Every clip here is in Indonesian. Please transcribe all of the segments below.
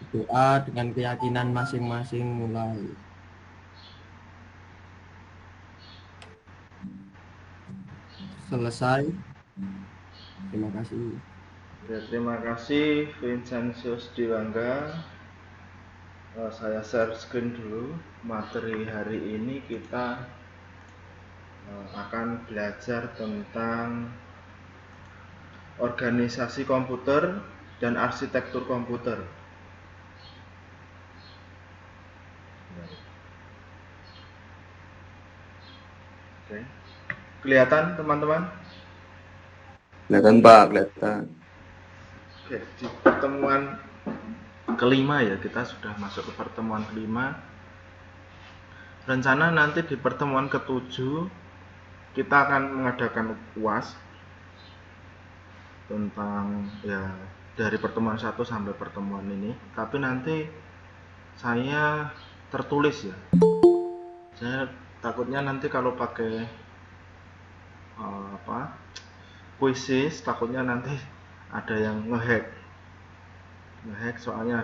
berdoa dengan keyakinan masing-masing mulai. Selesai. Terima kasih. Ya, terima kasih Vincentius Diwangga. Saya share screen dulu. Materi hari ini kita akan belajar tentang organisasi komputer dan arsitektur komputer. Oke. Kelihatan teman-teman? Kelihatan Pak, kelihatan. Oke, di pertemuan kelima ya, kita sudah masuk ke pertemuan kelima. Rencana nanti di pertemuan ketujuh kita akan mengadakan UAS tentang ya dari pertemuan 1 sampai pertemuan ini, tapi nanti saya tertulis ya. Saya takutnya nanti kalau pakai kuisis, takutnya nanti ada yang ngehack soalnya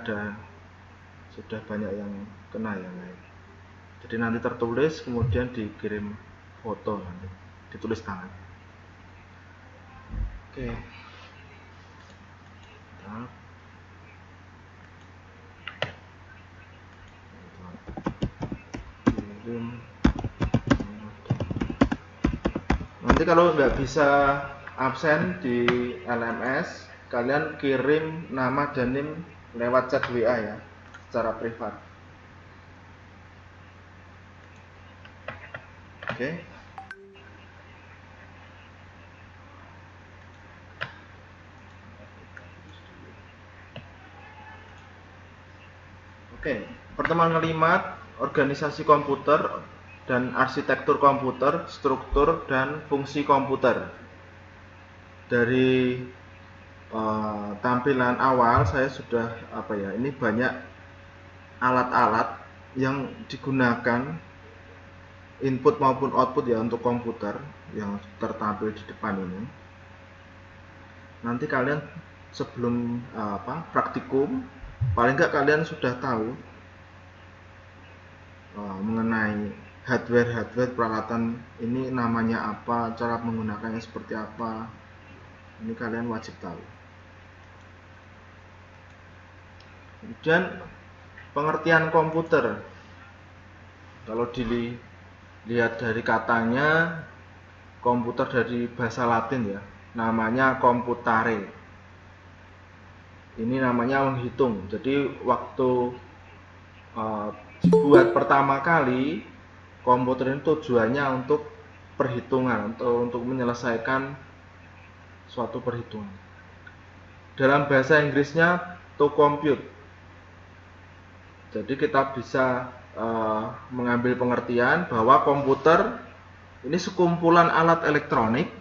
sudah banyak yang kena ya. Jadi nanti tertulis kemudian dikirim foto, nanti ditulis tangan. Oke. Nanti kalau nggak bisa absen di LMS, kalian kirim nama dan NIM lewat chat WA ya, secara privat. Oke. Oke, pertemuan kelima, organisasi komputer dan arsitektur komputer, struktur dan fungsi komputer. Dari tampilan awal saya sudah ini banyak alat-alat yang digunakan input maupun output ya untuk komputer yang tertampil di depan ini. Nanti kalian sebelum praktikum, paling nggak kalian sudah tahu mengenai hardware peralatan ini namanya apa, cara menggunakannya seperti apa. Ini kalian wajib tahu. Kemudian pengertian komputer. Kalau dilihat dari katanya, komputer dari bahasa Latin ya, namanya computare. Ini namanya menghitung. Jadi waktu dibuat pertama kali, komputer ini tujuannya untuk perhitungan, untuk menyelesaikan suatu perhitungan. Dalam bahasa Inggrisnya to compute. Jadi kita bisa mengambil pengertian bahwa komputer ini sekumpulan alat elektronik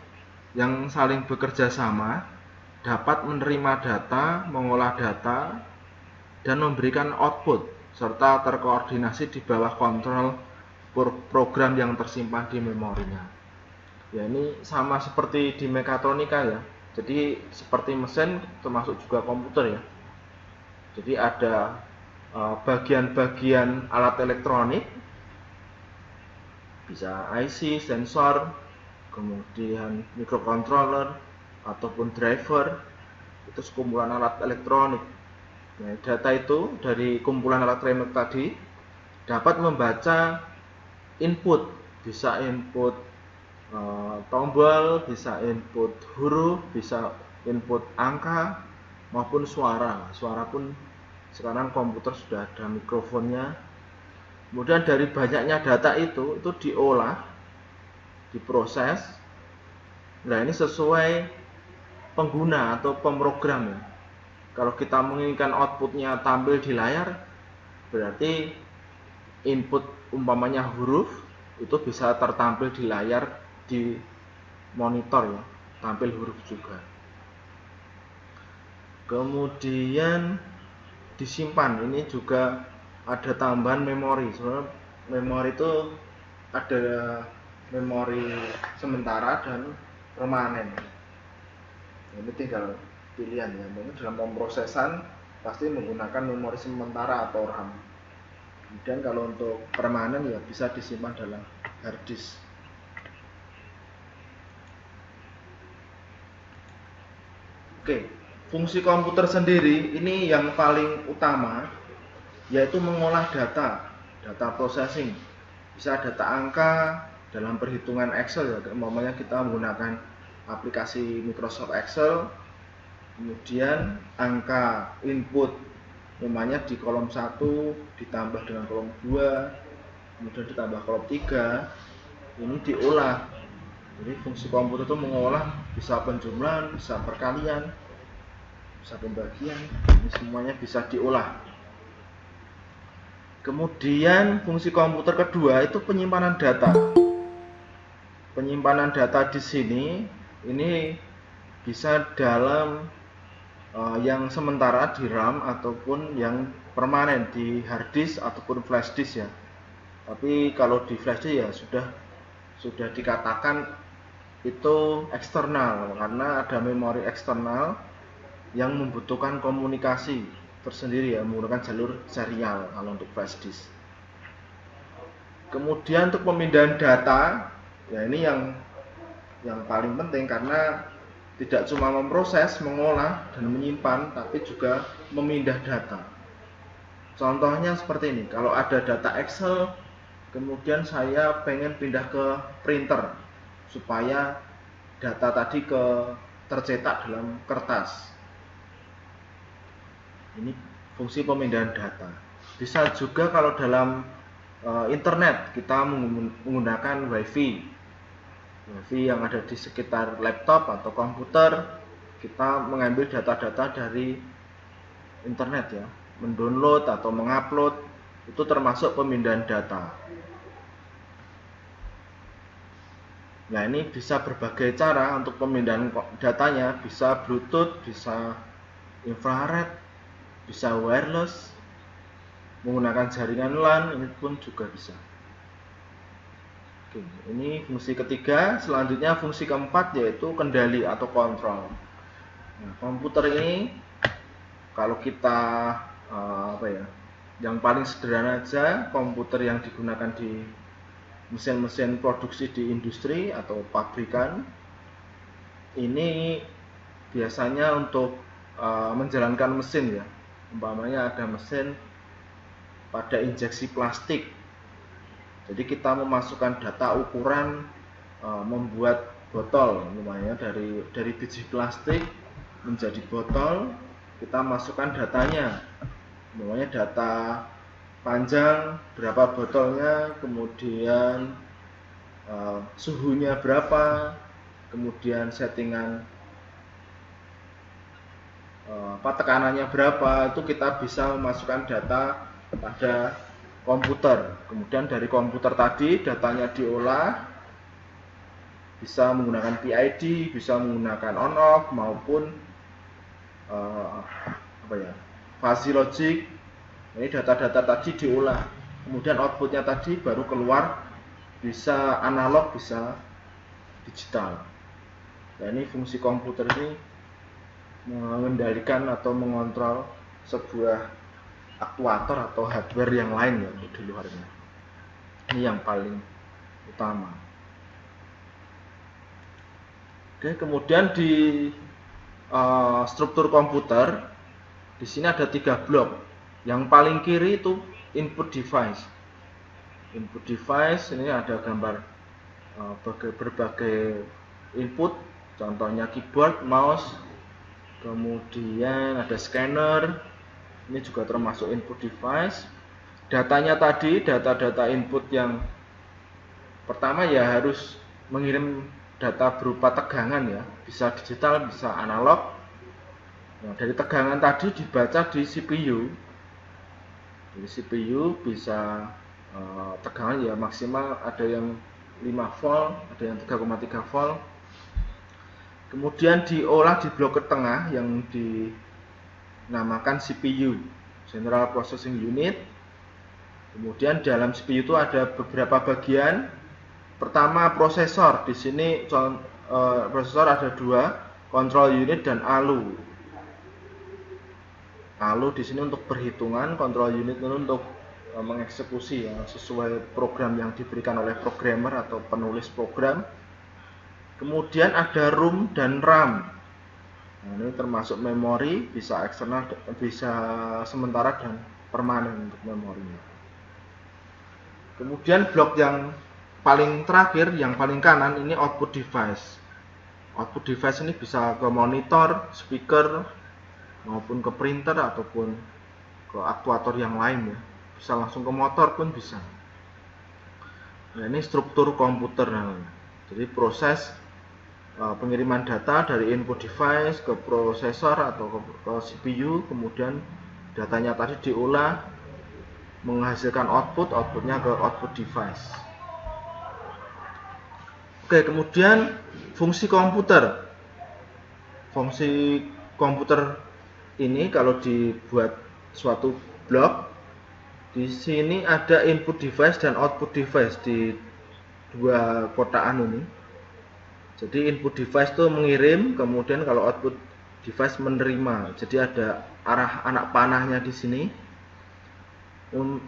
yang saling bekerja sama, dapat menerima data, mengolah data, dan memberikan output, serta terkoordinasi di bawah kontrol program yang tersimpan di memorinya. Ya, ini sama seperti di mekatronika ya. Jadi seperti mesin termasuk juga komputer ya. Jadi ada bagian-bagian alat elektronik, bisa IC, sensor, kemudian microcontroller ataupun driver, itu sekumpulan alat elektronik. Nah, data itu dari kumpulan alat elektronik tadi dapat membaca input, bisa input tombol, bisa input huruf, bisa input angka maupun suara. Suara pun sekarang komputer sudah ada mikrofonnya. Kemudian dari banyaknya data itu diolah, diproses. Nah, ini sesuai pengguna atau pemrogram ya. Kalau kita menginginkan outputnya tampil di layar, berarti input umpamanya huruf itu bisa tertampil di layar di monitor ya, tampil huruf juga. Kemudian disimpan, ini juga ada tambahan memori. Sebenarnya memori itu ada memori sementara dan permanen. Ini tinggal pilihan ya. Mungkin dalam pemrosesan pasti menggunakan memori sementara atau RAM. Kemudian kalau untuk permanen ya bisa disimpan dalam hard disk. Oke, fungsi komputer sendiri ini yang paling utama yaitu mengolah data processing. Bisa data angka dalam perhitungan Excel ya, umpamanya kita menggunakan aplikasi Microsoft Excel, kemudian angka input umpamanya di kolom 1 ditambah dengan kolom 2, kemudian ditambah kolom 3, ini diolah. Jadi fungsi komputer itu mengolah, bisa penjumlahan, bisa perkalian, bisa pembagian, ini semuanya bisa diolah. Kemudian fungsi komputer kedua itu penyimpanan data. Penyimpanan data di sini ini bisa dalam yang sementara di RAM ataupun yang permanen di hard disk ataupun flash disk ya. Tapi kalau di flash disk ya sudah dikatakan itu eksternal karena ada memori eksternal yang membutuhkan komunikasi tersendiri ya, menggunakan jalur serial kalau untuk flash disk. Kemudian untuk pemindahan data ya, ini yang paling penting karena tidak cuma memproses, mengolah dan menyimpan, tapi juga memindah data. Contohnya seperti ini, kalau ada data Excel, kemudian saya pengen pindah ke printer supaya data tadi tercetak dalam kertas. Ini fungsi pemindahan data. Bisa juga kalau dalam internet kita menggunakan WiFi yang ada di sekitar laptop atau komputer, kita mengambil data-data dari internet ya, mendownload atau mengupload, itu termasuk pemindahan data. Nah, ini bisa berbagai cara untuk pemindahan datanya, bisa Bluetooth, bisa infrared, bisa wireless, menggunakan jaringan LAN, ini pun juga bisa. Oke, ini fungsi ketiga. Selanjutnya fungsi keempat yaitu kendali atau kontrol. Nah, komputer ini kalau kita yang paling sederhana aja, komputer yang digunakan di mesin-mesin produksi di industri atau pabrikan ini biasanya untuk menjalankan mesin ya, umpamanya ada mesin pada injeksi plastik, jadi kita memasukkan data ukuran membuat botol, umpamanya dari biji plastik menjadi botol, kita masukkan datanya, umpamanya data panjang berapa botolnya, kemudian suhunya berapa, kemudian settingan tekanannya berapa, itu kita bisa memasukkan data pada komputer. Kemudian dari komputer tadi datanya diolah, bisa menggunakan PID, bisa menggunakan on off maupun fuzzy logic. Ini data-data tadi diolah, kemudian outputnya tadi baru keluar, bisa analog, bisa digital. Nah, ini fungsi komputer ini mengendalikan atau mengontrol sebuah aktuator atau hardware yang lain ya di luarnya. Ini yang paling utama. Oke, kemudian di struktur komputer di sini ada 3 blok. Yang paling kiri itu input device. Input device ini ada gambar berbagai input, contohnya keyboard, mouse, kemudian ada scanner, ini juga termasuk input device. Datanya tadi, data-data input yang pertama ya harus mengirim data berupa tegangan ya, bisa digital, bisa analog. Nah, dari tegangan tadi dibaca di CPU. Jadi CPU bisa tegangan ya maksimal ada yang 5 volt, ada yang 3,3 volt. Kemudian diolah di blok ke tengah yang dinamakan CPU, Central Processing Unit. Kemudian dalam CPU itu ada beberapa bagian. Pertama prosesor, di sini prosesor ada 2, control unit dan ALU. Lalu di sini untuk perhitungan, control unit itu untuk mengeksekusi ya, sesuai program yang diberikan oleh programmer atau penulis program. Kemudian ada ROM dan RAM. Nah, ini termasuk memori, bisa eksternal, bisa sementara dan permanen untuk memorinya. Kemudian blok yang paling terakhir, yang paling kanan, ini output device. Output device ini bisa ke monitor, speaker, maupun ke printer ataupun ke aktuator yang lain ya. Bisa langsung ke motor pun bisa. Nah, ini struktur komputer namanya. Jadi proses pengiriman data dari input device ke prosesor atau ke CPU, kemudian datanya tadi diolah menghasilkan outputnya ke output device. Oke, kemudian fungsi komputer. Fungsi komputer ini kalau dibuat suatu blok, di sini ada input device dan output device di dua kotaan ini. Jadi input device itu mengirim, kemudian kalau output device menerima. Jadi ada arah anak panahnya di sini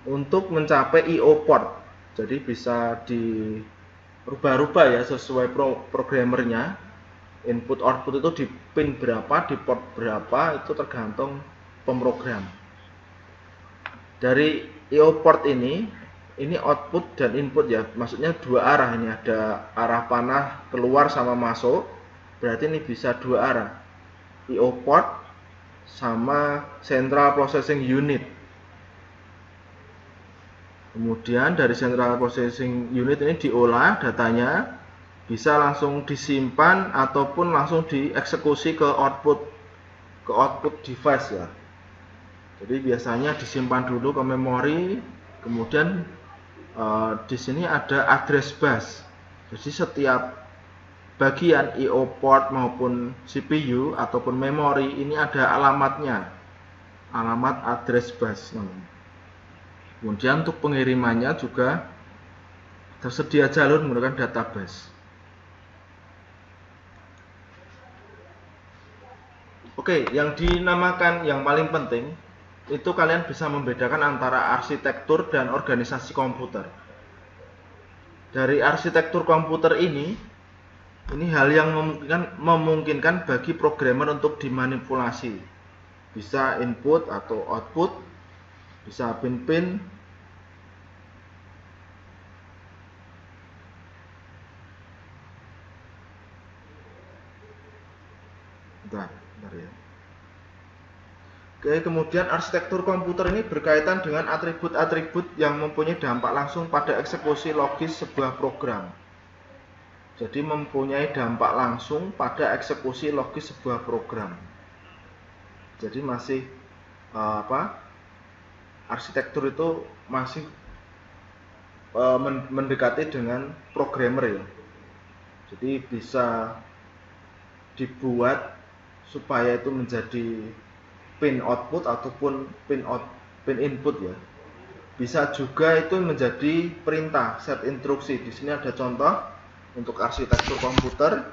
untuk mencapai I/O port. Jadi bisa dirubah-rubah ya sesuai programmernya. Input output itu di pin berapa, di port berapa, itu tergantung pemrogram. Dari I/O port ini output dan input ya, maksudnya dua arah. Ini ada arah panah keluar sama masuk, berarti ini bisa dua arah, I/O port sama central processing unit. Kemudian dari central processing unit ini diolah datanya, bisa langsung disimpan ataupun langsung dieksekusi ke output device ya. Jadi biasanya disimpan dulu ke memori, kemudian di sini ada address bus. Jadi setiap bagian I/O port maupun CPU ataupun memori ini ada alamatnya, alamat address bus. Kemudian untuk pengirimannya juga tersedia jalur menggunakan database. Oke, yang dinamakan yang paling penting itu kalian bisa membedakan antara arsitektur dan organisasi komputer. Dari arsitektur komputer ini hal yang memungkinkan bagi programmer untuk dimanipulasi. Bisa input atau output, bisa pin-pin, bentar ya. Oke, kemudian arsitektur komputer ini berkaitan dengan atribut-atribut yang mempunyai dampak langsung pada eksekusi logis sebuah program. Jadi mempunyai dampak langsung pada eksekusi logis sebuah program. Jadi masih arsitektur itu masih mendekati dengan programmer ya. Jadi bisa dibuat supaya itu menjadi pin output ataupun pin input ya. Bisa juga itu menjadi perintah, set instruksi. Di sini ada contoh untuk arsitektur komputer.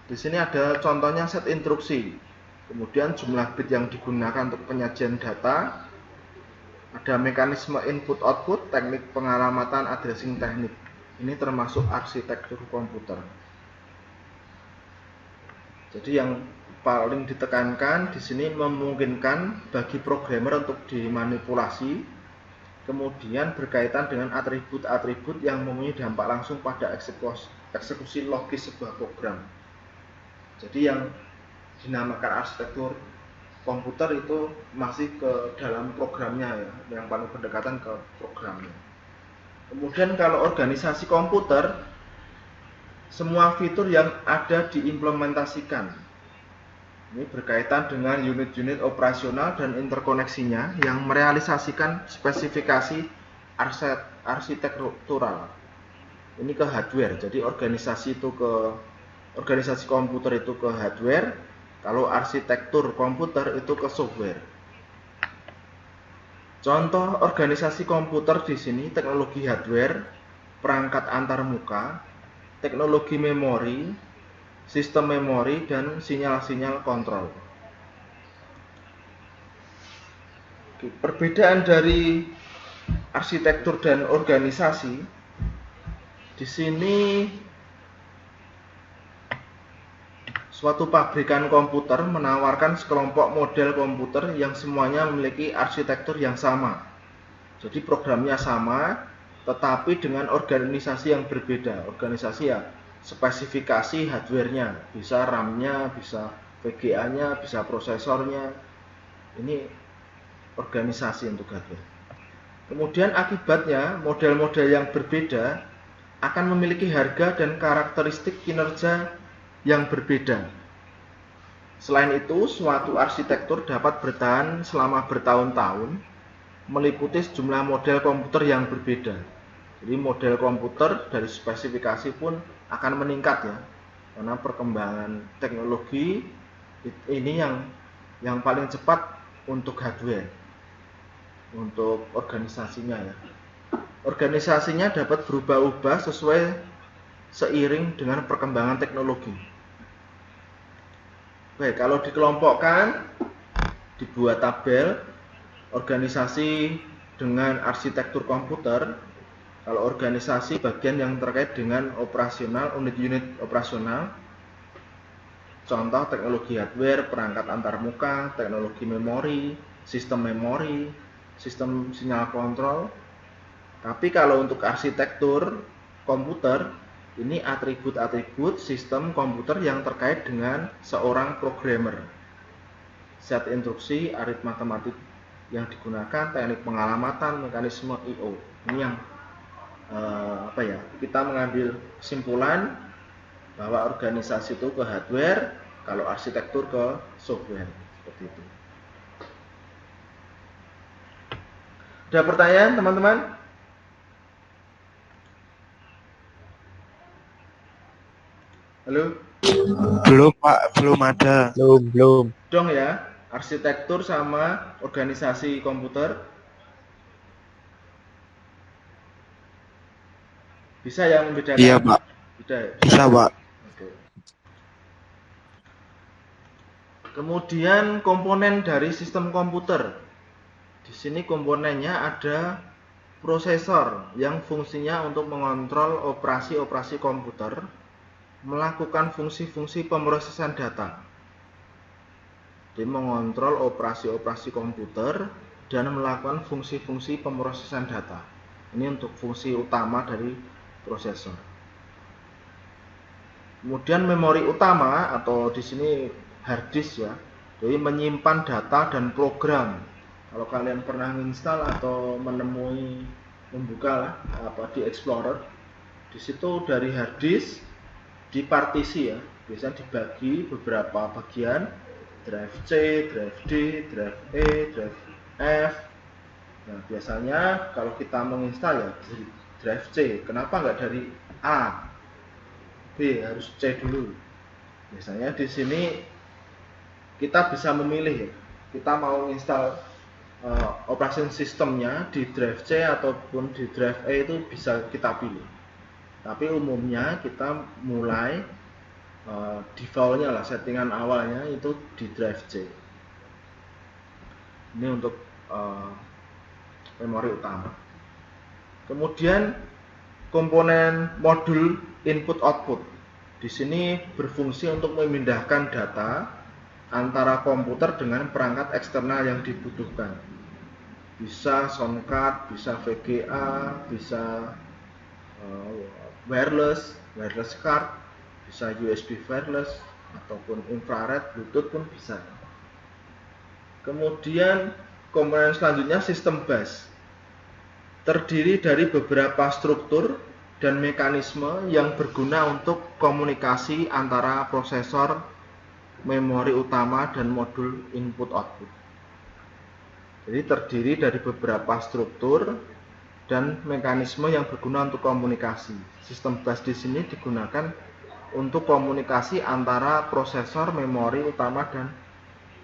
Di sini ada contohnya set instruksi. Kemudian jumlah bit yang digunakan untuk penyajian data. Ada mekanisme input output, teknik pengalamatan, addressing teknik. Ini termasuk arsitektur komputer. Jadi yang paling ditekankan di sini memungkinkan bagi programmer untuk dimanipulasi, kemudian berkaitan dengan atribut-atribut yang mempunyai dampak langsung pada eksekusi logis sebuah program. Jadi yang dinamakan arsitektur komputer itu masih ke dalam programnya ya, yang paling berdekatan ke programnya. Kemudian kalau organisasi komputer, semua fitur yang ada diimplementasikan. Ini berkaitan dengan unit-unit operasional dan interkoneksinya yang merealisasikan spesifikasi arsitektural. Ini ke hardware. Jadi organisasi komputer itu ke hardware, kalau arsitektur komputer itu ke software. Contoh organisasi komputer di sini teknologi hardware, perangkat antarmuka, teknologi memori, sistem memori, dan sinyal-sinyal kontrol. Oke, perbedaan dari arsitektur dan organisasi di sini, suatu pabrikan komputer menawarkan sekelompok model komputer yang semuanya memiliki arsitektur yang sama. Jadi programnya sama, tetapi dengan organisasi yang berbeda. Organisasi ya spesifikasi hardware-nya, bisa RAM-nya, bisa VGA-nya, bisa prosesornya. Ini organisasi untuk hardware. Kemudian akibatnya model-model yang berbeda akan memiliki harga dan karakteristik kinerja yang berbeda. Selain itu, suatu arsitektur dapat bertahan selama bertahun-tahun, meliputi sejumlah model komputer yang berbeda. Jadi model komputer dari spesifikasi pun akan meningkat ya, karena perkembangan teknologi ini yang paling cepat untuk hardware, untuk organisasinya ya. Organisasinya dapat berubah-ubah sesuai seiring dengan perkembangan teknologi. Baik, kalau dikelompokkan, dibuat tabel organisasi dengan arsitektur komputer. Kalau organisasi bagian yang terkait dengan operasional, unit-unit operasional. Contoh teknologi hardware, perangkat antarmuka, teknologi memori, sistem sinyal kontrol. Tapi kalau untuk arsitektur komputer, ini atribut-atribut sistem komputer yang terkait dengan seorang programmer. Set instruksi, aritmatik yang digunakan, teknik pengalamatan, mekanisme I/O. Ini yang kita mengambil kesimpulan bahwa organisasi itu ke hardware, kalau arsitektur ke software, seperti itu. Ada pertanyaan teman-teman? Halo? Belum Pak, belum ada. Belum. Dong ya, arsitektur sama organisasi komputer. Bisa yang membedakan? Iya Pak. Bisa Pak. Oke. Kemudian komponen dari sistem komputer. Di sini komponennya ada prosesor yang fungsinya untuk mengontrol operasi-operasi komputer, melakukan fungsi-fungsi pemrosesan data. Jadi mengontrol operasi-operasi komputer dan melakukan fungsi-fungsi pemrosesan data. Ini untuk fungsi utama dari prosesor. Kemudian memori utama atau di sini hard disk ya. Jadi menyimpan data dan program. Kalau kalian pernah install atau membuka di Explorer, di situ dari hard disk dipartisi ya, biasanya dibagi beberapa bagian, drive C, drive D, drive E, drive F. Nah biasanya kalau kita menginstal ya dari drive C, kenapa nggak dari A, B, harus C dulu. Biasanya di sini kita bisa memilih ya, kita mau install operation sistemnya di drive C ataupun di drive E, itu bisa kita pilih. Tapi umumnya kita mulai defaultnya lah, settingan awalnya itu di drive C. Ini untuk memori utama. Kemudian komponen modul input output. Di sini berfungsi untuk memindahkan data antara komputer dengan perangkat eksternal yang dibutuhkan. Bisa sound card, bisa VGA, bisa wireless card, bisa USB wireless ataupun infrared, Bluetooth pun bisa. Kemudian komponen selanjutnya sistem bus. Terdiri dari beberapa struktur dan mekanisme yang berguna untuk komunikasi antara prosesor, memori utama, dan modul input output. Jadi terdiri dari beberapa struktur dan mekanisme yang berguna untuk komunikasi. Sistem bus di sini digunakan untuk komunikasi antara prosesor, memori utama, dan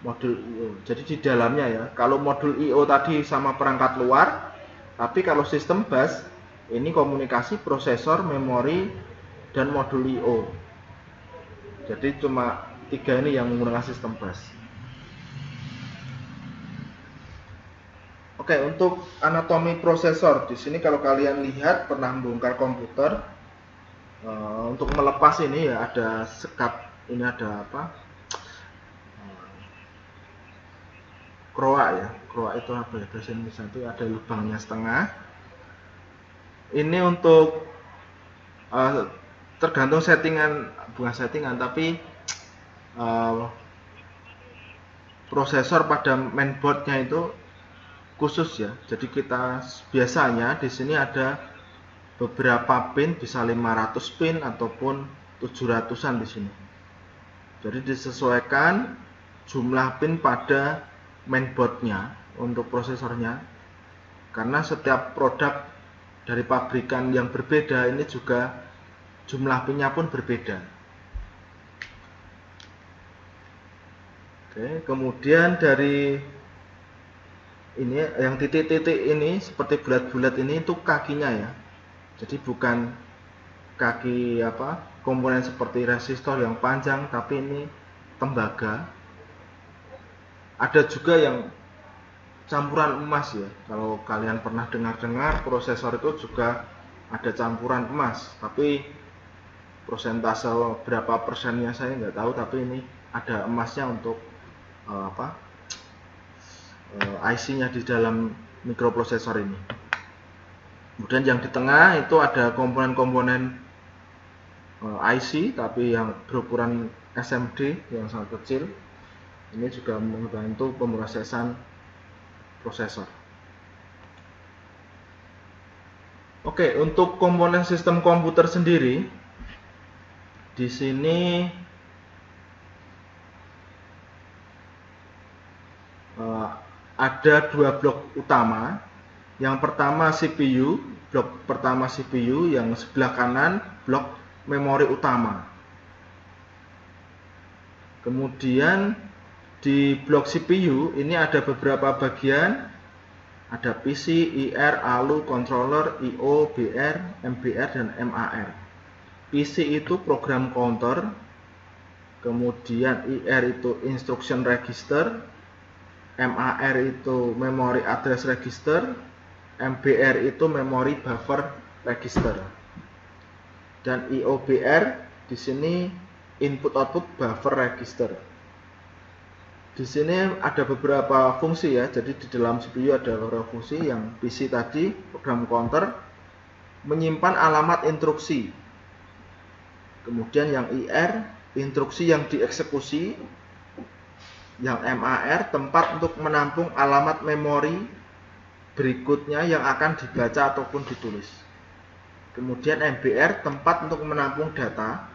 modul I/O. Jadi di dalamnya ya, kalau modul I/O tadi sama perangkat luar, tapi kalau sistem bus ini komunikasi prosesor, memori, dan modul I/O. Jadi cuma 3 ini yang menggunakan sistem bus. Oke, untuk anatomi prosesor di sini kalau kalian lihat pernah membongkar komputer, untuk melepas ini ya ada sekat, ini ada apa? Kroak ya, kroak itu apa ya bahasa Indonesia, itu ada lubangnya setengah. Ini untuk tergantung settingan, bukan settingan tapi prosesor pada mainboardnya itu khusus ya. Jadi kita biasanya di sini ada beberapa pin, bisa 500 pin ataupun 700-an di sini. Jadi disesuaikan jumlah pin pada mainboardnya untuk prosesornya. Karena setiap produk dari pabrikan yang berbeda ini juga jumlah pinnya pun berbeda. Oke, kemudian dari ini yang titik-titik ini seperti bulat-bulat ini itu kakinya ya. Jadi bukan kaki apa komponen seperti resistor yang panjang, tapi ini tembaga. Ada juga yang campuran emas ya. Kalau kalian pernah dengar-dengar prosesor itu juga ada campuran emas, tapi persentase berapa persennya saya nggak tahu, tapi ini ada emasnya untuk IC-nya di dalam mikroprosesor ini. Kemudian yang di tengah itu ada komponen-komponen IC tapi yang berukuran SMD yang sangat kecil. Ini juga membantu pemrosesan prosesor. Oke, untuk komponen sistem komputer sendiri di sini ada dua blok utama. Yang pertama CPU, blok pertama CPU, yang sebelah kanan blok memori utama. Kemudian di blok CPU ini ada beberapa bagian, ada PC, IR, ALU, controller, IO, BR, MBR, dan MAR. PC itu program counter, kemudian IR itu instruction register, MAR itu memory address register, MBR itu memory buffer register, dan IOBR di sini input output buffer register. Di sini ada beberapa fungsi ya. Jadi di dalam CPU ada beberapa fungsi. Yang PC tadi program counter menyimpan alamat instruksi. Kemudian yang IR instruksi yang dieksekusi. Yang MAR tempat untuk menampung alamat memori berikutnya yang akan dibaca ataupun ditulis. Kemudian MBR tempat untuk menampung data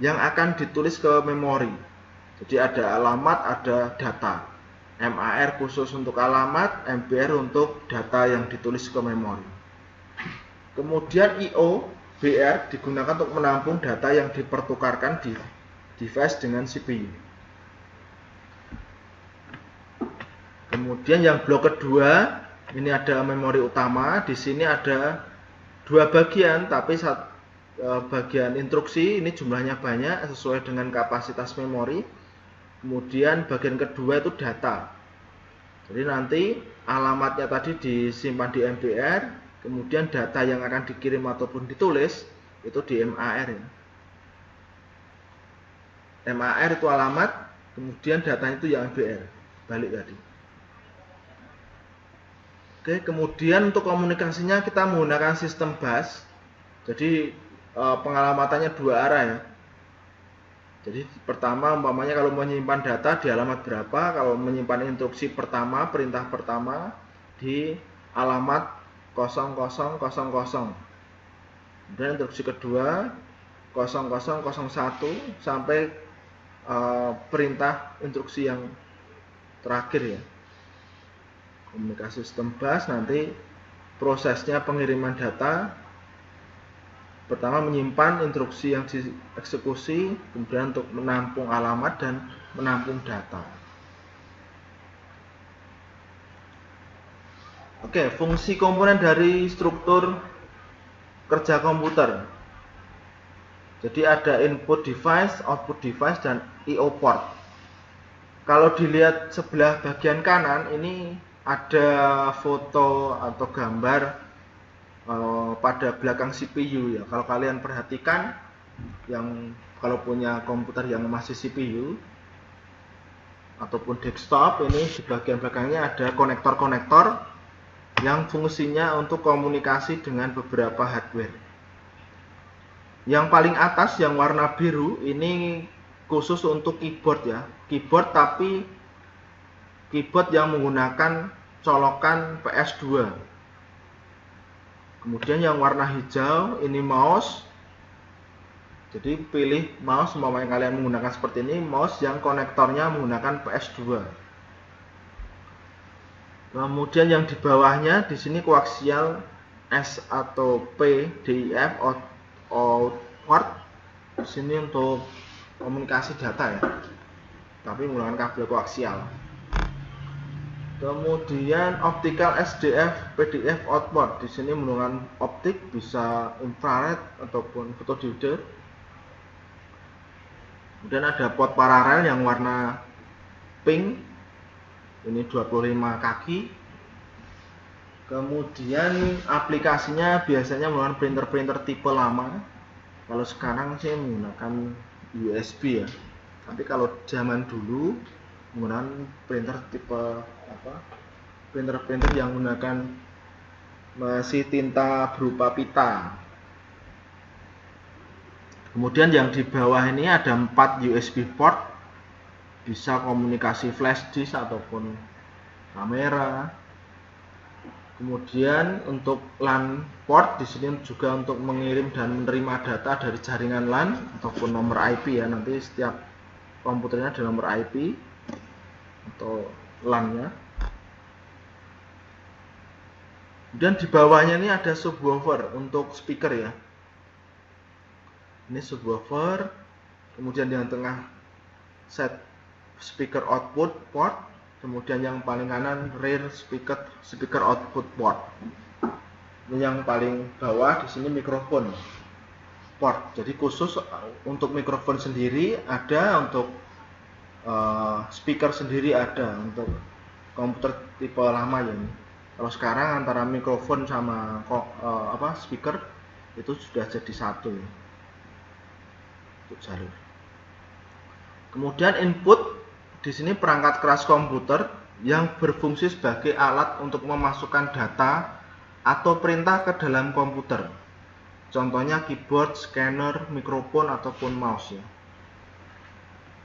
yang akan ditulis ke memori. Jadi ada alamat, ada data. MAR khusus untuk alamat, MBR untuk data yang ditulis ke memori. Kemudian IO, BR digunakan untuk menampung data yang dipertukarkan di device dengan CPU. Kemudian yang blok kedua, ini ada memori utama. Di sini ada dua bagian, tapi bagian instruksi ini jumlahnya banyak sesuai dengan kapasitas memori. Kemudian bagian kedua itu data. Jadi nanti alamatnya tadi disimpan di MBR, kemudian data yang akan dikirim ataupun ditulis itu di MAR ya. MAR itu alamat, kemudian datanya itu yang MBR. Balik tadi. Oke, kemudian untuk komunikasinya kita menggunakan sistem bus. Jadi pengalamatannya dua arah ya. Jadi pertama umpamanya kalau menyimpan data di alamat berapa, kalau menyimpan instruksi pertama, perintah pertama di alamat 0000. Kemudian instruksi kedua 0001 sampai perintah instruksi yang terakhir ya. Komunikasi sistem bus nanti prosesnya pengiriman data. Pertama menyimpan instruksi yang dieksekusi, kemudian untuk menampung alamat dan menampung data. Oke, fungsi komponen dari struktur kerja komputer. Jadi ada input device, output device, dan IO port. Kalau dilihat sebelah bagian kanan ini ada foto atau gambar pada belakang CPU ya. Kalau kalian perhatikan, yang kalau punya komputer yang masih CPU ataupun desktop, ini di bagian belakangnya ada konektor-konektor yang fungsinya untuk komunikasi dengan beberapa hardware. Yang paling atas yang warna biru ini khusus untuk keyboard ya, keyboard tapi keyboard yang menggunakan colokan PS2. Kemudian yang warna hijau ini mouse. Jadi pilih mouse yang kalian menggunakan seperti ini, mouse yang konektornya menggunakan PS2. Kemudian yang di bawahnya di sini koaksial S atau P, D, I, F, outward. Di sini untuk komunikasi data ya, tapi menggunakan kabel koaksial. Kemudian optical SDF, PDF output. Di sini menggunakan optik, bisa infrared ataupun fotodiode. Kemudian ada port paralel yang warna pink. Ini 25 kaki. Kemudian aplikasinya biasanya menggunakan printer-printer tipe lama. Kalau sekarang sih menggunakan USB ya. Tapi kalau zaman dulu menggunakan printer tipe printer yang menggunakan masih tinta berupa pita. Kemudian yang di bawah ini ada 4 USB port, bisa komunikasi flash disk ataupun kamera. Kemudian untuk LAN port di sini juga untuk mengirim dan menerima data dari jaringan LAN ataupun nomor IP ya. Nanti setiap komputernya ada nomor IP atau LAN-nya. Dan di bawahnya ini ada subwoofer untuk speaker ya. Ini subwoofer. Kemudian yang tengah set speaker output port. Kemudian yang paling kanan rear speaker output port. Ini yang paling bawah di sini mikrofon port. Jadi khusus untuk mikrofon sendiri ada, untuk speaker sendiri ada untuk komputer tipe lama ya. Kalau sekarang antara mikrofon sama speaker itu sudah jadi satu ya, untuk jalur. Kemudian input di sini perangkat keras komputer yang berfungsi sebagai alat untuk memasukkan data atau perintah ke dalam komputer. Contohnya keyboard, scanner, mikrofon ataupun mouse ya.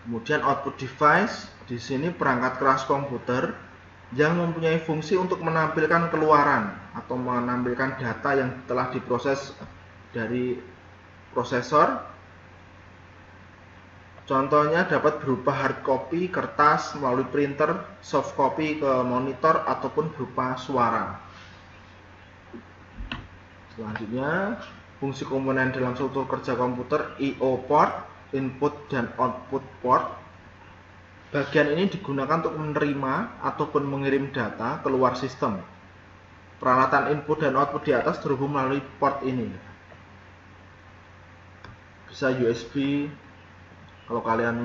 Kemudian output device di sini perangkat keras komputer yang mempunyai fungsi untuk menampilkan keluaran atau menampilkan data yang telah diproses dari prosesor. Contohnya dapat berupa hard copy, kertas, melalui printer, soft copy ke monitor, ataupun berupa suara. Selanjutnya, fungsi komponen dalam struktur kerja komputer I/O port, input dan output port. Bagian ini digunakan untuk menerima ataupun mengirim data keluar sistem. Peralatan input dan output di atas terhubung melalui port ini. Bisa USB. Kalau kalian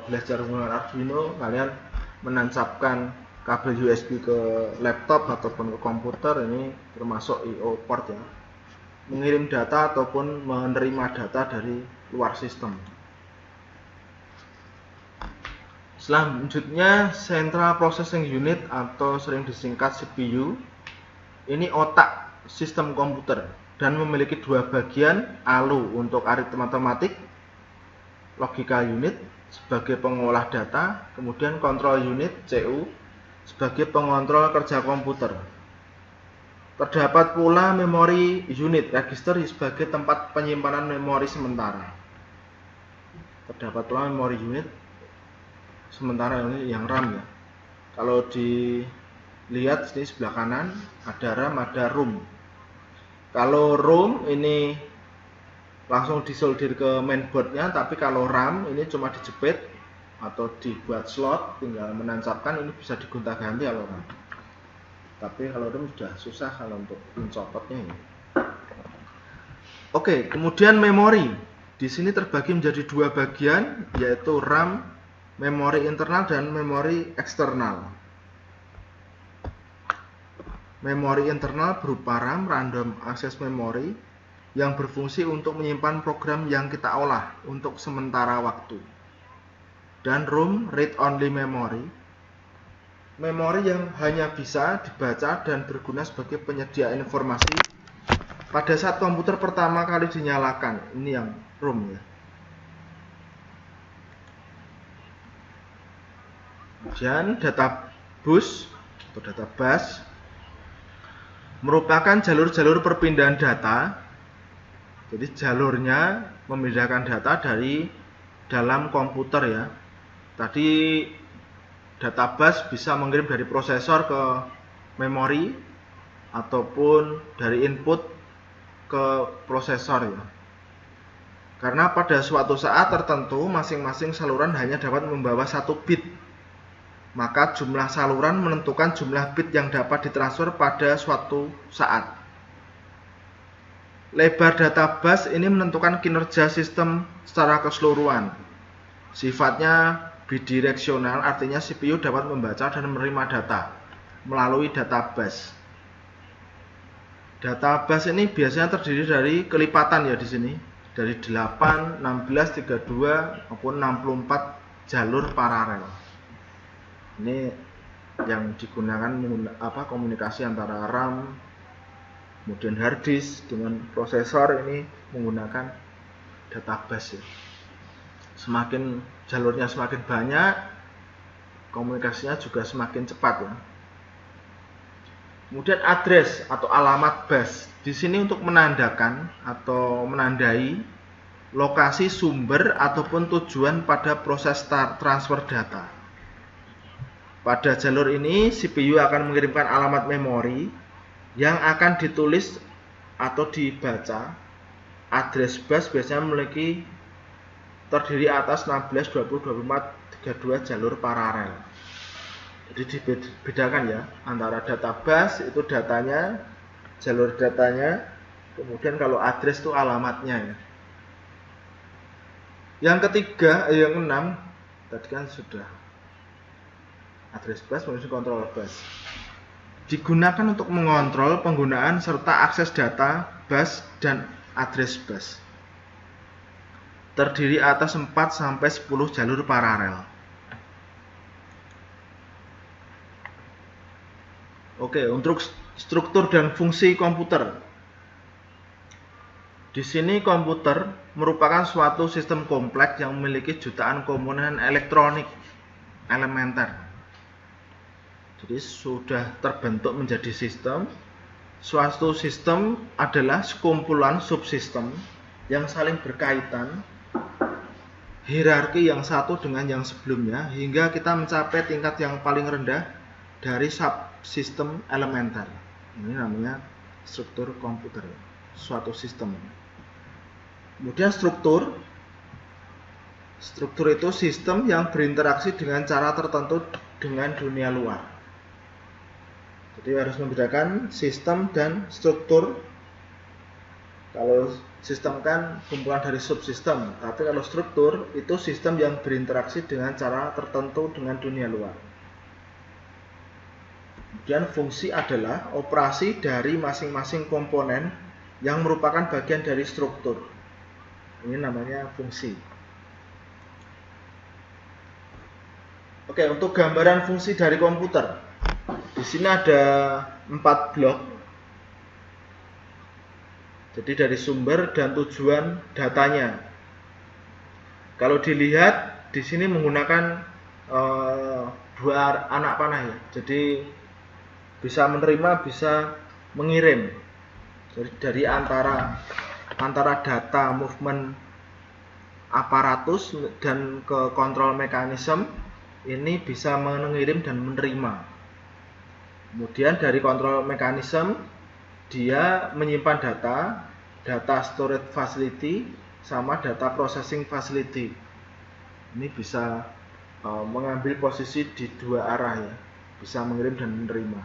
belajar menggunakan Arduino, kalian menancapkan kabel USB ke laptop ataupun ke komputer, ini termasuk I/O port ya. Mengirim data ataupun menerima data dari luar sistem. Selanjutnya Central Processing Unit atau sering disingkat CPU. Ini otak sistem komputer dan memiliki dua bagian, ALU untuk aritmatik, logical unit sebagai pengolah data, kemudian control unit CU sebagai pengontrol kerja komputer. Terdapat pula memori unit register sebagai tempat penyimpanan memori sementara. Terdapat pula memori unit sementara ini yang RAM ya. Kalau dilihat di sebelah kanan ada RAM, ada ROM. Kalau ROM ini langsung disolder ke mainboardnya, tapi kalau RAM ini cuma dijepit atau dibuat slot, tinggal menancapkan, ini bisa digonta-ganti kalau RAM. Tapi kalau ROM sudah susah kalau untuk mencopotnya ini. Oke, kemudian memori. Di sini terbagi menjadi dua bagian, yaitu RAM, memori internal dan memori eksternal. memori internal berupa RAM, random access memory, yang berfungsi untuk menyimpan program yang kita olah untuk sementara waktu. Dan ROM, read only memory, memori yang hanya bisa dibaca dan berguna sebagai penyedia informasi pada saat komputer pertama kali dinyalakan. Ini yang ROM ya. Kemudian data bus atau data bus merupakan jalur-jalur perpindahan data. Jadi jalurnya memindahkan data dari dalam komputer ya. Tadi data bus bisa mengirim dari prosesor ke memori ataupun dari input ke prosesor ya. Karena pada suatu saat tertentu masing-masing saluran hanya dapat membawa 1 bit. Maka jumlah saluran menentukan jumlah bit yang dapat ditransfer pada suatu saat. Lebar data bus ini menentukan kinerja sistem secara keseluruhan. Sifatnya bidireksional, artinya CPU dapat membaca dan menerima data melalui data bus. Data bus ini biasanya terdiri dari kelipatan ya di sini, dari 8, 16, 32 maupun 64 jalur paralel. Ini yang digunakan komunikasi antara RAM, kemudian hard disk dengan prosesor, ini menggunakan data bus ya. Semakin jalurnya semakin banyak, komunikasinya juga semakin cepat ya. Kemudian address atau alamat bus di sini untuk menandakan atau menandai lokasi sumber ataupun tujuan pada proses transfer data. Pada jalur ini CPU akan mengirimkan alamat memori yang akan ditulis atau dibaca. Address bus biasanya memiliki terdiri atas 16, 20, 24, 32 jalur paralel. Jadi dibedakan ya antara data bus itu datanya, jalur datanya, kemudian kalau address itu alamatnya ya. Yang ketiga, yang 6 tadi kan sudah address bus, function control bus. Digunakan untuk mengontrol penggunaan serta akses data bus dan address bus. Terdiri atas 4 sampai 10 jalur paralel. Oke, untuk struktur dan fungsi komputer. Di sini komputer merupakan suatu sistem kompleks yang memiliki jutaan komponen elektronik elementer. Jadi sudah terbentuk menjadi sistem. Suatu sistem adalah sekumpulan subsistem yang saling berkaitan, hierarki yang satu dengan yang sebelumnya, hingga kita mencapai tingkat yang paling rendah dari subsistem elementer. Ini namanya struktur komputer, suatu sistem. Kemudian struktur itu sistem yang berinteraksi dengan cara tertentu dengan dunia luar. Jadi harus membedakan sistem dan struktur. Kalau sistem kan kumpulan dari subsistem, tapi kalau struktur itu sistem yang berinteraksi dengan cara tertentu dengan dunia luar. Kemudian fungsi adalah operasi dari masing-masing komponen yang merupakan bagian dari struktur. Ini namanya fungsi. Oke, untuk gambaran fungsi dari komputer. Di sini ada 4 blok. Jadi dari sumber dan tujuan datanya. Kalau dilihat di sini menggunakan 2 anak panah ya. Jadi bisa menerima, bisa mengirim. Jadi dari antara data movement aparatus dan ke kontrol mekanisme ini bisa mengirim dan menerima. Kemudian dari kontrol mekanisme dia menyimpan data storage facility sama data processing facility. Ini bisa mengambil posisi di 2 arah ya, bisa mengirim dan menerima.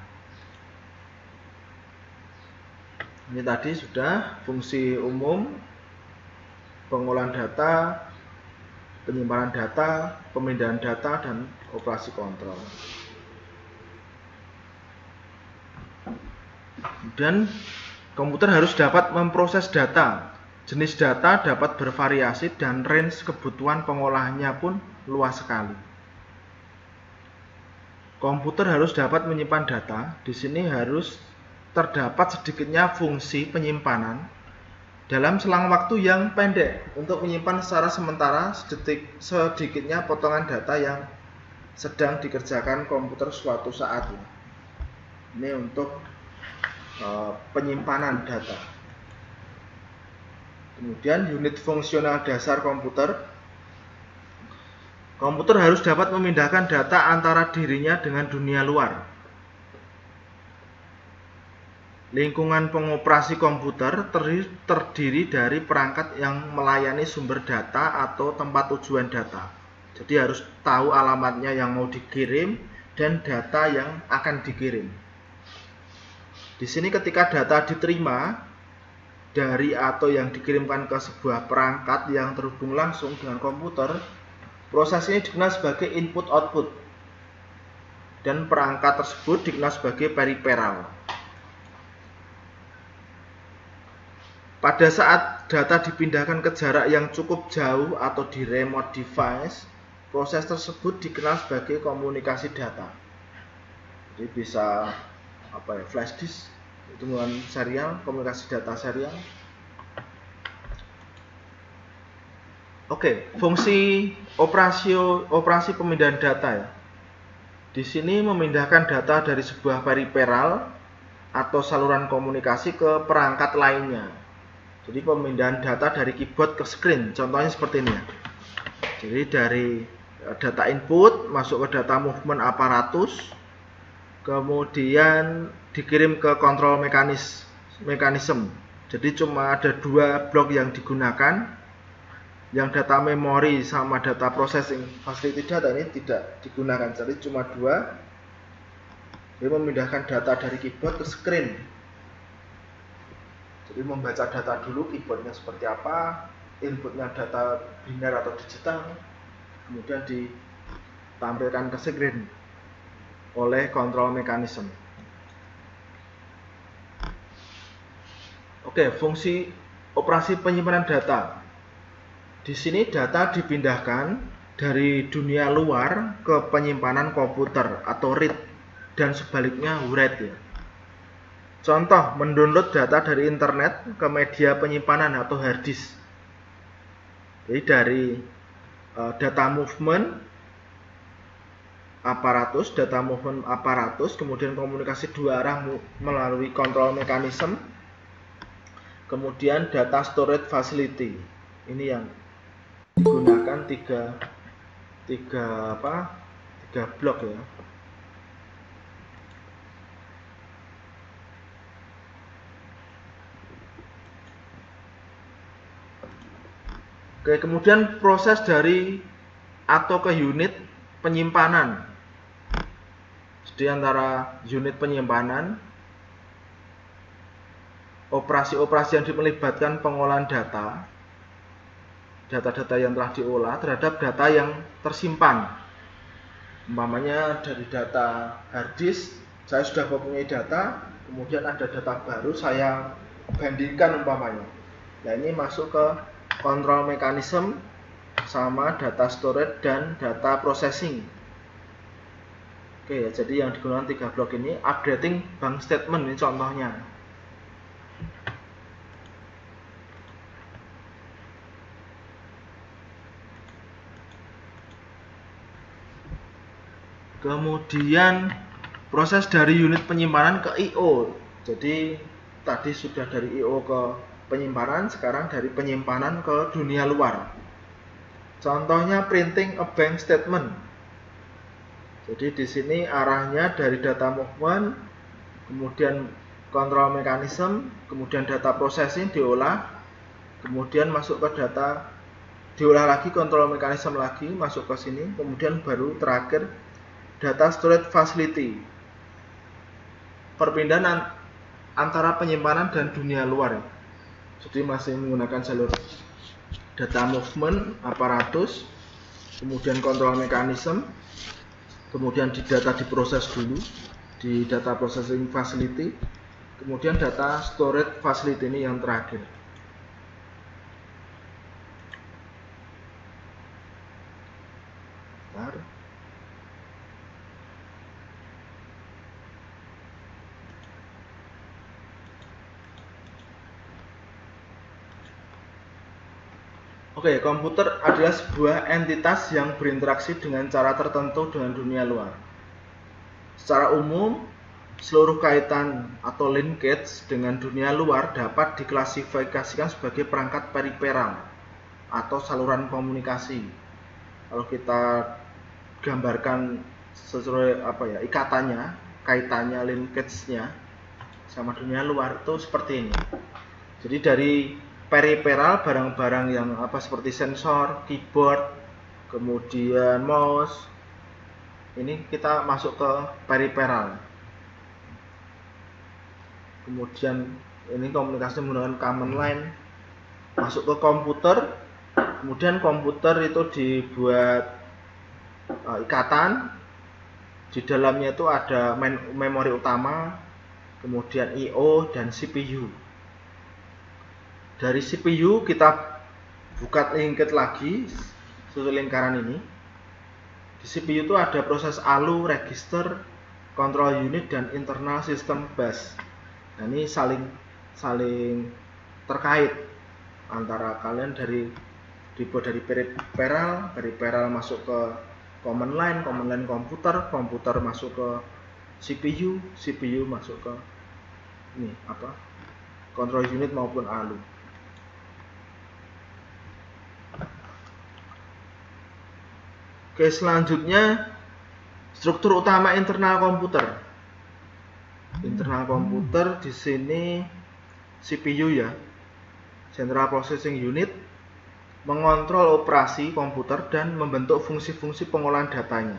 Ini tadi sudah fungsi umum, pengolahan data, penyimpanan data, pemindahan data, dan operasi kontrol. Kemudian komputer harus dapat memproses data. Jenis data dapat bervariasi dan range kebutuhan pengolahannya pun luas sekali. Komputer harus dapat menyimpan data. Di sini harus terdapat sedikitnya fungsi penyimpanan dalam selang waktu yang pendek untuk menyimpan secara sementara sedikitnya potongan data yang sedang dikerjakan komputer suatu saat. Ini untuk penyimpanan data. Kemudian unit fungsional dasar komputer. Komputer harus dapat memindahkan data antara dirinya dengan dunia luar. Lingkungan pengoperasi komputer terdiri dari perangkat yang melayani sumber data atau tempat tujuan data. Jadi harus tahu alamatnya yang mau dikirim dan data yang akan dikirim. Di sini ketika data diterima dari atau yang dikirimkan ke sebuah perangkat yang terhubung langsung dengan komputer, proses ini dikenal sebagai input-output dan perangkat tersebut dikenal sebagai periferal. Pada saat data dipindahkan ke jarak yang cukup jauh atau di remote device, proses tersebut dikenal sebagai komunikasi data. Jadi bisa flash disk, hitungan serial, komunikasi data serial. Oke, fungsi operasi pemindahan data ya. Di sini memindahkan data dari sebuah periferal atau saluran komunikasi ke perangkat lainnya. Jadi pemindahan data dari keyboard ke screen, contohnya seperti ini ya. Jadi dari data input masuk ke data movement aparatus, kemudian dikirim ke control mechanism. Jadi cuma ada dua blok yang digunakan, yang data memori sama data processing facility data ini tidak digunakan, jadi cuma dua. Dia memindahkan data dari keyboard ke screen. Jadi membaca data dulu, keyboardnya seperti apa, inputnya data biner atau digital, kemudian ditampilkan ke screen oleh control mechanism. Oke, fungsi operasi penyimpanan data. Di sini data dipindahkan dari dunia luar ke penyimpanan komputer atau read dan sebaliknya write ya. Contoh, mendownload data dari internet ke media penyimpanan atau hard disk. Jadi dari data movement aparatus, kemudian komunikasi dua arah melalui control mechanism, kemudian data storage facility. Ini yang digunakan tiga blok ya. Oke, kemudian proses dari atau ke unit penyimpanan. Jadi antara unit penyimpanan, operasi-operasi yang melibatkan pengolahan data yang telah diolah terhadap data yang tersimpan. Umpamanya dari data hard disk, saya sudah mempunyai data, kemudian ada data baru, saya bandingkan umpamanya. Nah ini masuk ke control mechanism sama data storage dan data processing. Oke, jadi yang digunakan tiga blok ini, updating bank statement ini contohnya. Kemudian proses dari unit penyimpanan ke I/O. Jadi tadi sudah dari I/O ke penyimpanan, sekarang dari penyimpanan ke dunia luar. Contohnya printing a bank statement. Jadi di sini arahnya dari data movement, kemudian control mechanism, kemudian data processing diolah, kemudian masuk ke data, diolah lagi control mechanism lagi, masuk ke sini, kemudian baru terakhir data storage facility. Perpindahan antara penyimpanan dan dunia luar. Jadi masih menggunakan jalur data movement aparatus, kemudian control mechanism, kemudian di data diproses dulu di data processing facility, Kemudian data storage facility ini yang terakhir. Bentar. Oke, komputer adalah sebuah entitas yang berinteraksi dengan cara tertentu dengan dunia luar. Secara umum, seluruh kaitan atau linkage dengan dunia luar dapat diklasifikasikan sebagai perangkat periferal atau saluran komunikasi. Kalau kita gambarkan sesuai ikatannya, kaitannya, linkage-nya sama dunia luar itu seperti ini. Jadi dari periferal barang-barang yang seperti sensor, keyboard, kemudian mouse, ini kita masuk ke periferal. Kemudian ini komunikasi menggunakan command line, masuk ke komputer. Kemudian komputer itu dibuat ikatan, di dalamnya itu ada memori utama, kemudian I/O dan CPU. Dari CPU kita buka linked lagi suatu lingkaran ini. Di CPU itu ada proses ALU, register, control unit dan internal system bus. Nah, ini saling terkait antara kalian dibuat dari periferal masuk ke command line komputer masuk ke CPU masuk ke control unit maupun ALU. Oke, selanjutnya struktur utama internal komputer. Internal komputer di sini CPU ya, Central Processing Unit, mengontrol operasi komputer dan membentuk fungsi-fungsi pengolahan datanya.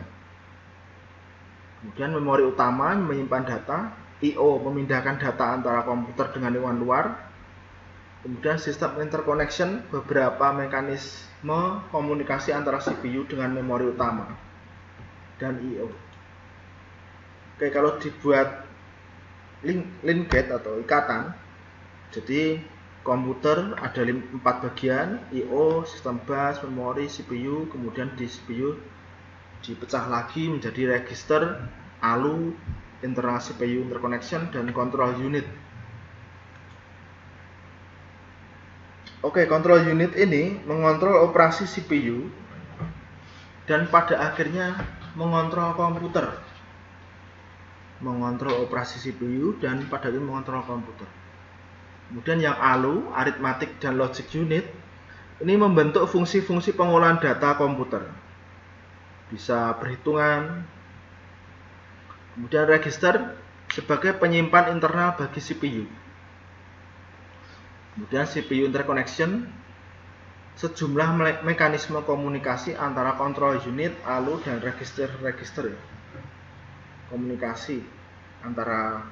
Kemudian memori utama menyimpan data, I/O memindahkan data antara komputer dengan lingkungan luar. Kemudian sistem interconnection, beberapa mekanisme komunikasi antara CPU dengan memori utama dan I/O. Oke, kalau dibuat linked atau ikatan, jadi komputer ada 4 bagian, I/O, sistem bus, memori, CPU, kemudian di CPU dipecah lagi menjadi register, ALU, internal CPU interconnection, dan control unit. Oke, control unit ini mengontrol operasi CPU dan pada akhirnya mengontrol komputer. Mengontrol operasi CPU dan pada akhirnya mengontrol komputer. Kemudian yang ALU, arithmetic dan logic unit, ini membentuk fungsi-fungsi pengolahan data komputer. Bisa perhitungan. Kemudian register sebagai penyimpan internal bagi CPU. Kemudian CPU interconnection, sejumlah mekanisme komunikasi antara control unit, ALU, dan register. Komunikasi antara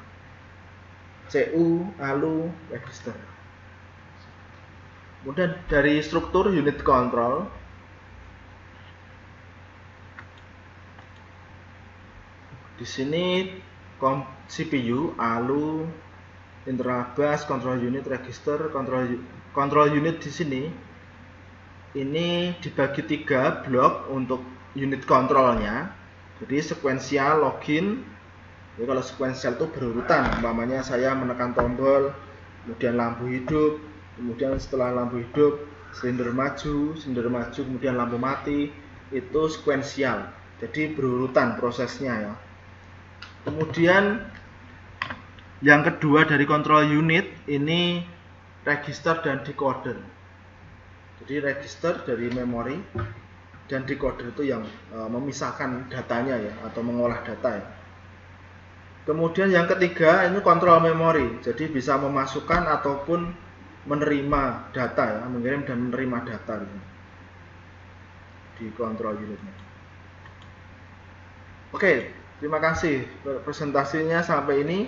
CU, ALU, register. Kemudian dari struktur unit control, di sini CPU, ALU, internal bus, control unit, register, control unit di sini ini dibagi 3 blok untuk unit kontrolnya. Jadi sekuensial, login. Jadi kalau sekuensial itu berurutan, umpamanya saya menekan tombol, kemudian lampu hidup, kemudian setelah lampu hidup silinder maju, kemudian lampu mati, itu sekuensial. Jadi berurutan prosesnya ya. Kemudian yang kedua dari control unit ini register dan decoder. Jadi register dari memori dan decoder itu yang memisahkan datanya ya, atau mengolah data ya. Kemudian yang ketiga ini kontrol memori. Jadi bisa memasukkan ataupun menerima data ya, mengirim dan menerima data gitu, di control unitnya. Oke, terima kasih presentasinya sampai ini.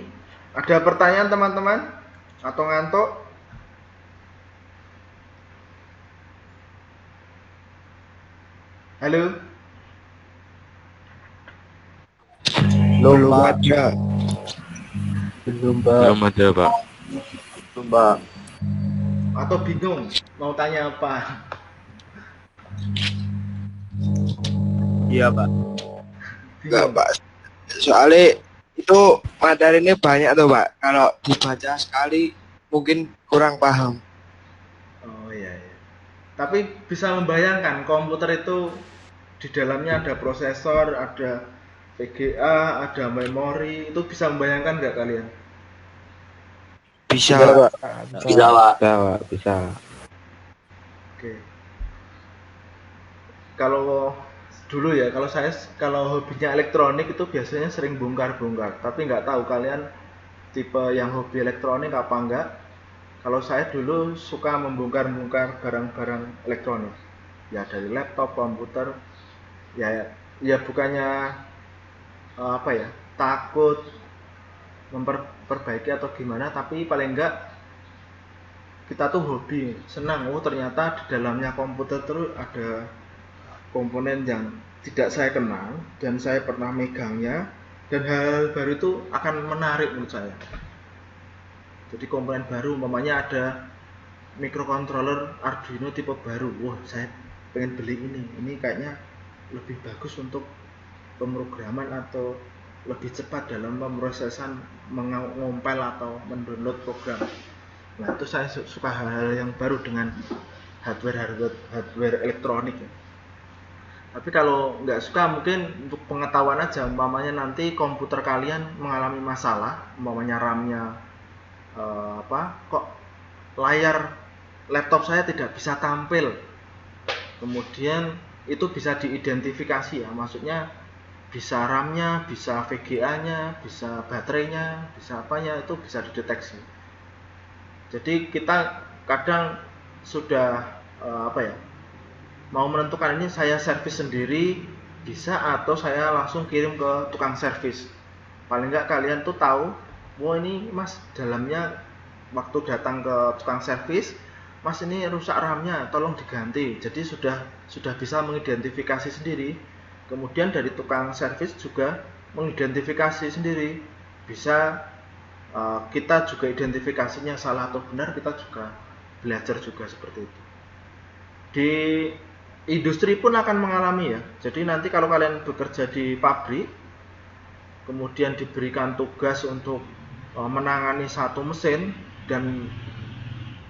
Ada pertanyaan teman-teman atau ngantuk? Halo? Belum ada. Belum, Pak. Belum ada, Pak. Belum, Pak. Atau bingung mau tanya apa? Iya, Pak. Enggak, Bingung. Pak. Soalnya itu materinya banyak tuh, Pak. Kalau dibaca sekali mungkin kurang paham. Oh iya, iya. Tapi bisa membayangkan komputer itu di dalamnya ada prosesor, ada VGA, ada memori. Itu bisa membayangkan nggak kalian? Bisa, Pak. Bisa, Pak. Bisa, Pak. Bisa. Oke. Kalau dulu ya, kalau hobinya elektronik itu biasanya sering bongkar-bongkar. Tapi nggak tahu kalian tipe yang hobi elektronik apa enggak. Kalau saya dulu suka membongkar-bongkar barang-barang elektronik. Ya dari laptop, komputer, ya ya bukannya apa ya, takut memperbaiki atau gimana, tapi paling enggak kita tuh hobi, senang. Oh ternyata di dalamnya komputer terus ada komponen yang tidak saya kenal dan saya pernah megangnya, dan hal baru itu akan menarik menurut saya. Jadi komponen baru, umpamanya ada microcontroller Arduino tipe baru, wah saya pengen beli ini kayaknya lebih bagus untuk pemrograman atau lebih cepat dalam pemrosesan mengompel atau mendownload program. Nah itu saya suka hal-hal yang baru dengan hardware elektronik ya. Tapi kalau nggak suka mungkin untuk pengetahuan aja, umpamanya nanti komputer kalian mengalami masalah, umpamanya RAM-nya kok layar laptop saya tidak bisa tampil, kemudian itu bisa diidentifikasi ya, maksudnya bisa RAM-nya, bisa VGA-nya, bisa baterainya, bisa apanya, itu bisa dideteksi. Jadi kita kadang sudah mau menentukan ini saya servis sendiri bisa atau saya langsung kirim ke tukang servis. Paling nggak kalian tuh tahu, wah ini mas dalamnya waktu datang ke tukang servis, mas ini rusak RAM-nya, tolong diganti. Jadi sudah bisa mengidentifikasi sendiri. Kemudian dari tukang servis juga mengidentifikasi sendiri. Bisa kita juga identifikasinya salah atau benar, kita juga belajar juga seperti itu. Di industri pun akan mengalami ya. Jadi nanti kalau kalian bekerja di pabrik, kemudian diberikan tugas untuk menangani satu mesin dan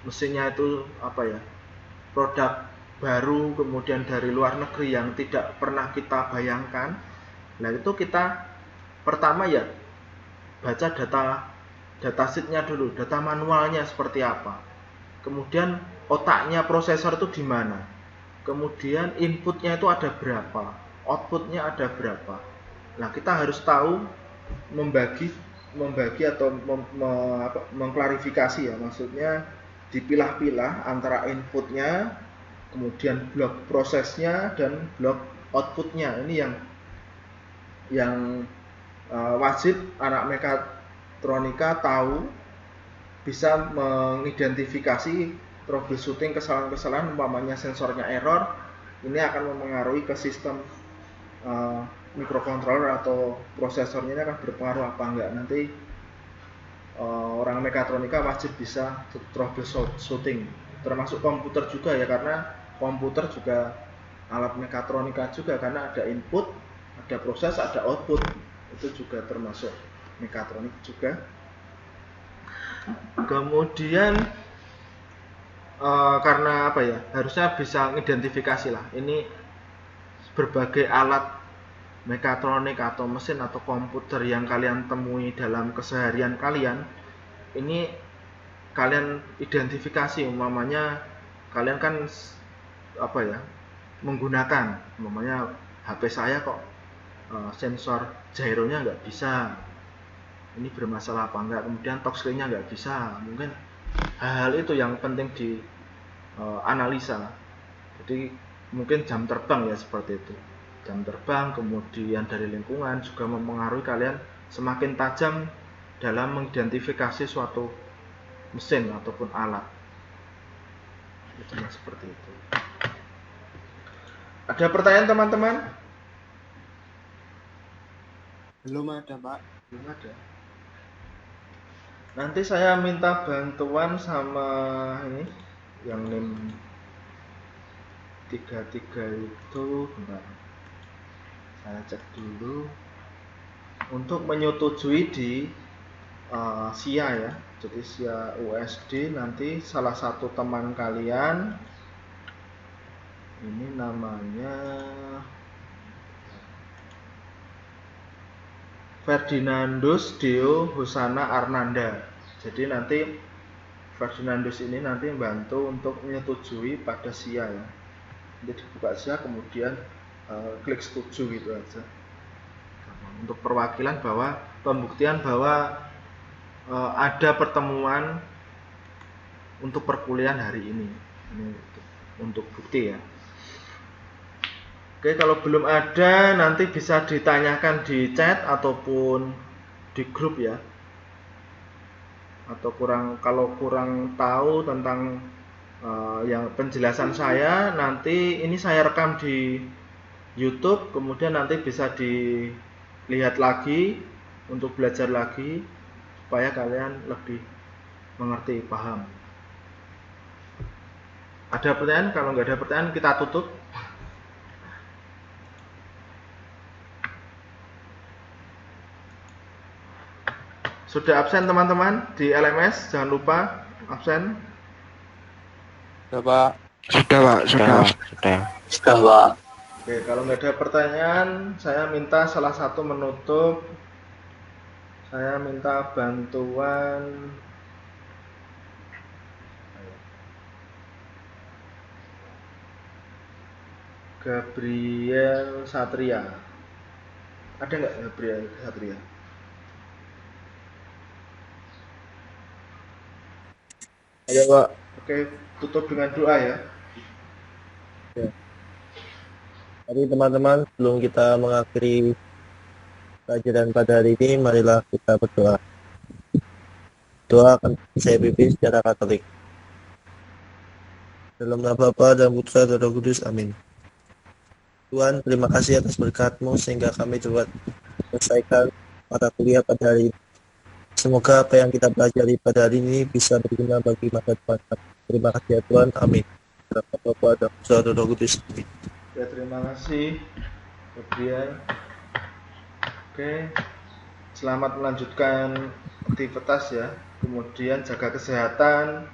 mesinnya itu produk baru, kemudian dari luar negeri yang tidak pernah kita bayangkan. Nah itu kita pertama ya baca data sheetnya dulu, data manualnya seperti apa. Kemudian otaknya prosesor itu di mana. Kemudian inputnya itu ada berapa, outputnya ada berapa. Nah kita harus tahu membagi atau mengklarifikasi ya, maksudnya dipilah-pilah antara inputnya, kemudian blok prosesnya dan blok outputnya. Ini yang wajib anak mekatronika tahu, bisa mengidentifikasi troubleshooting kesalahan-kesalahan, umpamanya sensornya error, ini akan mempengaruhi ke sistem microcontroller atau prosesornya, ini akan berpengaruh apa enggak. Nanti orang mekatronika wajib bisa troubleshooting, termasuk komputer juga ya, karena komputer juga alat mekatronika juga, karena ada input, ada proses, ada output, itu juga termasuk mekatronik juga. Kemudian karena harusnya bisa mengidentifikasi lah, ini berbagai alat mekatronik atau mesin atau komputer yang kalian temui dalam keseharian kalian, ini kalian identifikasi. Umpamanya kalian kan menggunakan, umpamanya HP saya kok sensor gyronya nggak bisa, ini bermasalah apa enggak, kemudian touchscreen-nya nggak bisa, mungkin hal-hal itu yang penting di analisa. Jadi mungkin jam terbang ya seperti itu, jam terbang, kemudian dari lingkungan juga mempengaruhi kalian semakin tajam dalam mengidentifikasi suatu mesin ataupun alat. Itu seperti itu. Ada pertanyaan teman-teman? Belum ada, Pak. Belum ada. Nanti saya minta bantuan sama ini yang NIM 33 itu, bentar. Saya cek dulu untuk menyetujui di SIA ya. Jadi SIA USD nanti salah satu teman kalian ini namanya Ferdinandus Deo Husana Arnanda. Jadi nanti Ferdinandus ini nanti membantu untuk menyetujui pada SIA ya. Nanti dibuka SIA kemudian klik setuju gitu aja. Untuk perwakilan bahwa pembuktian bahwa ada pertemuan untuk perkuliahan hari ini. Ini untuk bukti ya. Oke, kalau belum ada nanti bisa ditanyakan di chat ataupun di grup ya. Atau kalau kurang tahu tentang yang penjelasan saya, nanti ini saya rekam di YouTube, kemudian nanti bisa dilihat lagi untuk belajar lagi supaya kalian lebih mengerti, paham. Ada pertanyaan? Kalau nggak ada pertanyaan kita tutup. Sudah absen teman-teman di LMS? Jangan lupa absen. Sudah, Pak. Sudah, Pak. Sudah. Sudah, Pak. Oke, kalau nggak ada pertanyaan, saya minta salah satu menutup. Saya minta bantuan Gabriel Satria. Ada nggak Gabriel Satria? Ada Pak. Oke, tutup dengan doa ya. Jadi teman-teman, sebelum kita mengakhiri pelajaran pada hari ini, marilah kita berdoa. Doa akan saya pimpin secara Katolik. Dalam nama Bapa dan Putra dan Roh Kudus, amin. Tuhan, terima kasih atas berkat-Mu sehingga kami dapat menyelesaikan mata kuliah pada hari ini. Semoga apa yang kita pelajari pada hari ini bisa berguna bagi masa depan. Terima kasih ya Tuhan, amin. Dalam nama Bapa dan Putra dan Roh Kudus, amin. Ya, terima kasih Gabriel. Oke, selamat melanjutkan aktivitas ya. Kemudian jaga kesehatan,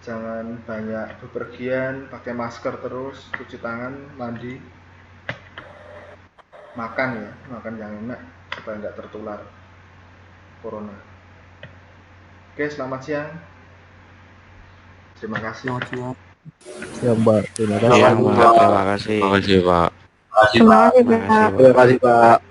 jangan banyak bepergian, pakai masker terus, cuci tangan, mandi, makan ya, makan yang enak supaya nggak tertular corona. Oke, selamat siang. Terima kasih. Ya Mbak, terima kasih. Terima kasih, Pak. Terima kasih, Pak. Terima kasih Pak.